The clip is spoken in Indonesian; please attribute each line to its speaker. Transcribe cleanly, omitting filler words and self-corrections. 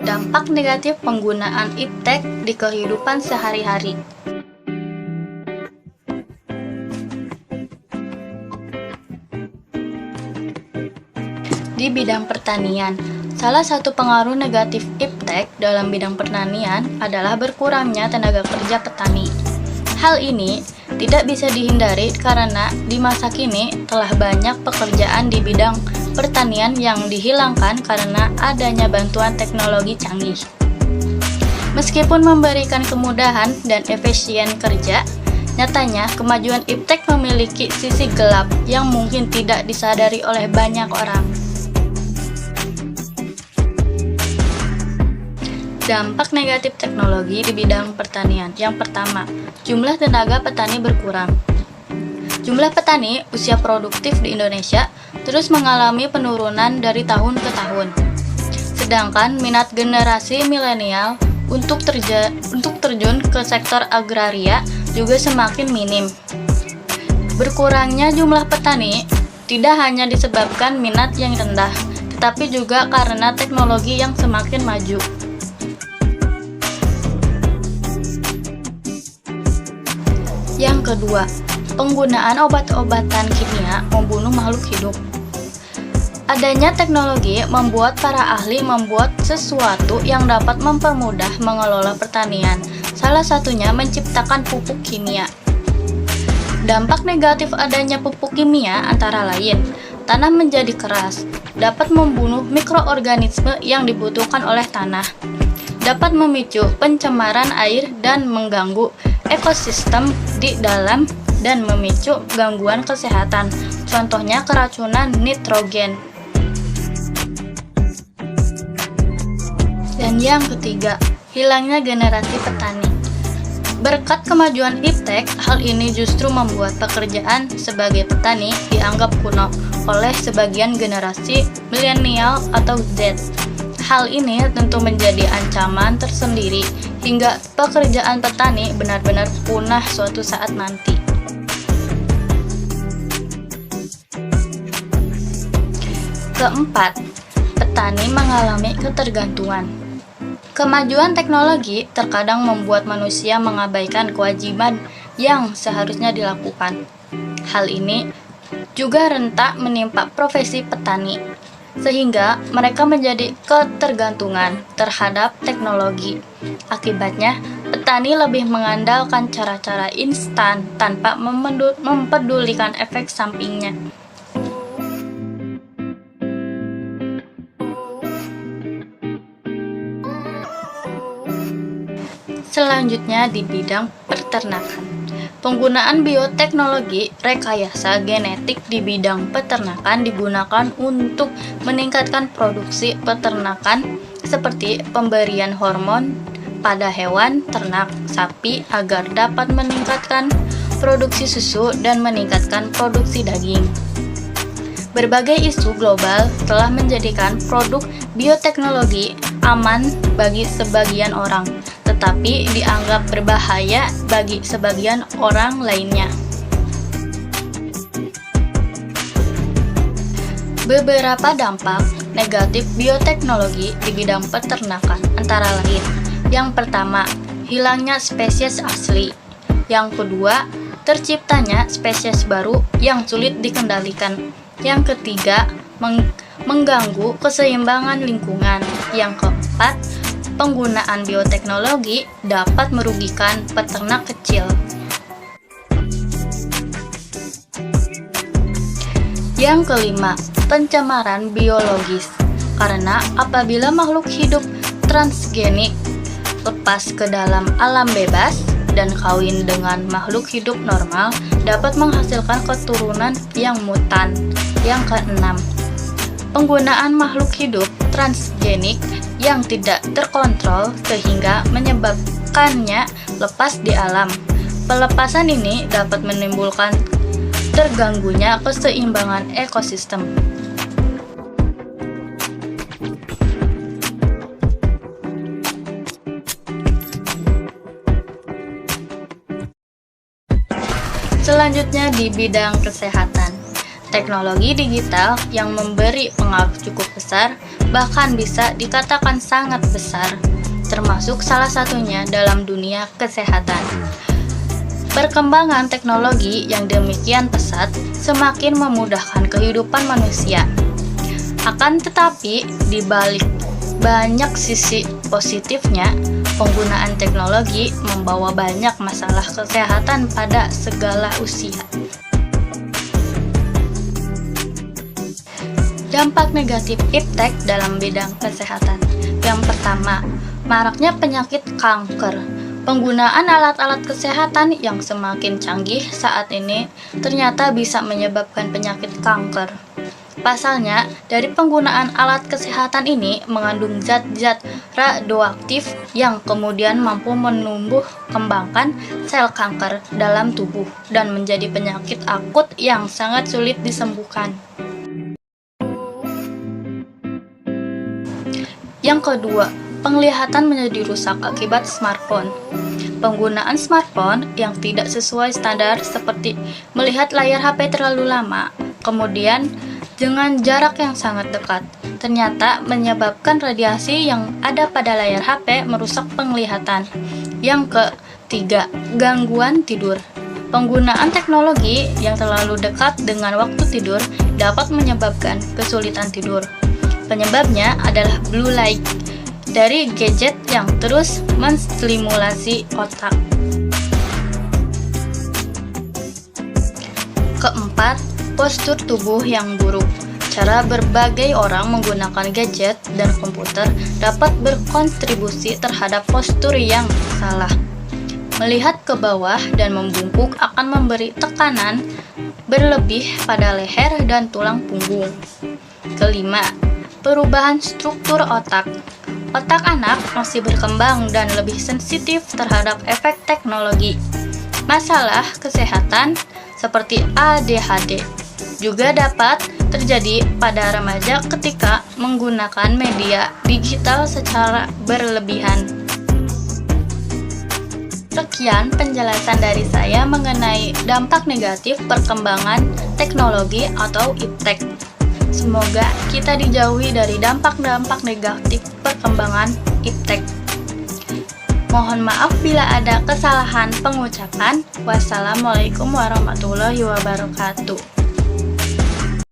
Speaker 1: Dampak negatif penggunaan iptek di kehidupan sehari-hari. Di bidang pertanian, salah satu pengaruh negatif iptek dalam bidang pertanian adalah berkurangnya tenaga kerja petani. Hal ini tidak bisa dihindari karena di masa kini telah banyak pekerjaan di bidang pertanian yang dihilangkan karena adanya bantuan teknologi canggih. Meskipun memberikan kemudahan dan efisien kerja, nyatanya kemajuan iptek memiliki sisi gelap yang mungkin tidak disadari oleh banyak orang. Dampak negatif teknologi di bidang pertanian. Yang pertama, jumlah tenaga petani berkurang. Jumlah petani usia produktif di Indonesia terus mengalami penurunan dari tahun ke tahun. Sedangkan minat generasi milenial untuk terjun ke sektor agraria juga semakin minim. Berkurangnya jumlah petani tidak hanya disebabkan minat yang rendah, tetapi juga karena teknologi yang semakin maju. Yang kedua, penggunaan obat-obatan kimia membunuh makhluk hidup. Adanya teknologi membuat para ahli membuat sesuatu yang dapat mempermudah mengelola pertanian, salah satunya menciptakan pupuk kimia. Dampak negatif adanya pupuk kimia antara lain, tanah menjadi keras, dapat membunuh mikroorganisme yang dibutuhkan oleh tanah, dapat memicu pencemaran air dan mengganggu ekosistem di dalam dan memicu gangguan kesehatan, contohnya keracunan nitrogen. Dan yang ketiga, hilangnya generasi petani. Berkat kemajuan iptek, hal ini justru membuat pekerjaan sebagai petani dianggap kuno oleh sebagian generasi milenial atau Z. Hal ini tentu menjadi ancaman tersendiri hingga pekerjaan petani benar-benar punah suatu saat nanti. Keempat, petani mengalami ketergantungan. Kemajuan teknologi terkadang membuat manusia mengabaikan kewajiban yang seharusnya dilakukan. Hal ini juga rentak menimpa profesi petani, sehingga mereka menjadi ketergantungan terhadap teknologi. Akibatnya, petani lebih mengandalkan cara-cara instan tanpa mempedulikan efek sampingnya. Selanjutnya di bidang peternakan. Penggunaan bioteknologi rekayasa genetik di bidang peternakan digunakan untuk meningkatkan produksi peternakan seperti pemberian hormon pada hewan ternak sapi agar dapat meningkatkan produksi susu dan meningkatkan produksi daging. Berbagai isu global telah menjadikan produk bioteknologi aman bagi sebagian orang, tetapi dianggap berbahaya bagi sebagian orang lainnya. Beberapa dampak negatif bioteknologi di bidang peternakan antara lain: yang pertama, hilangnya spesies asli; yang kedua, terciptanya spesies baru yang sulit dikendalikan; yang ketiga, mengganggu keseimbangan lingkungan; yang keempat, penggunaan bioteknologi dapat merugikan peternak kecil. Yang kelima, pencemaran biologis. Karena apabila makhluk hidup transgenik lepas ke dalam alam bebas dan kawin dengan makhluk hidup normal, dapat menghasilkan keturunan yang mutan. Yang keenam, penggunaan makhluk hidup transgenik yang tidak terkontrol sehingga menyebabkannya lepas di alam. Pelepasan ini dapat menimbulkan terganggunya keseimbangan ekosistem. Selanjutnya di bidang kesehatan. Teknologi digital yang memberi pengaruh cukup besar, bahkan bisa dikatakan sangat besar, termasuk salah satunya dalam dunia kesehatan. Perkembangan teknologi yang demikian pesat semakin memudahkan kehidupan manusia. Akan tetapi, di balik banyak sisi positifnya, penggunaan teknologi membawa banyak masalah kesehatan pada segala usia. Dampak negatif iptek dalam bidang kesehatan. Yang pertama, maraknya penyakit kanker. Penggunaan alat-alat kesehatan yang semakin canggih saat ini ternyata bisa menyebabkan penyakit kanker. Pasalnya, dari penggunaan alat kesehatan ini mengandung zat-zat radioaktif yang kemudian mampu menumbuh kembangkan sel kanker dalam tubuh dan menjadi penyakit akut yang sangat sulit disembuhkan. Yang kedua, penglihatan menjadi rusak akibat smartphone. Penggunaan smartphone yang tidak sesuai standar seperti melihat layar HP terlalu lama, kemudian dengan jarak yang sangat dekat, ternyata menyebabkan radiasi yang ada pada layar HP merusak penglihatan. Yang ketiga, gangguan tidur. Penggunaan teknologi yang terlalu dekat dengan waktu tidur dapat menyebabkan kesulitan tidur. Penyebabnya adalah blue light dari gadget yang terus menstimulasi otak. Keempat, postur tubuh yang buruk. Cara berbagai orang menggunakan gadget dan komputer dapat berkontribusi terhadap postur yang salah. Melihat ke bawah dan membungkuk akan memberi tekanan berlebih pada leher dan tulang punggung. Kelima, perubahan struktur otak. Otak anak masih berkembang dan lebih sensitif terhadap efek teknologi. Masalah kesehatan seperti ADHD juga dapat terjadi pada remaja ketika menggunakan media digital secara berlebihan. Sekian penjelasan dari saya mengenai dampak negatif perkembangan teknologi atau iptek. Semoga kita dijauhi dari dampak-dampak negatif perkembangan iptek. Mohon maaf bila ada kesalahan pengucapan. Wassalamualaikum warahmatullahi wabarakatuh.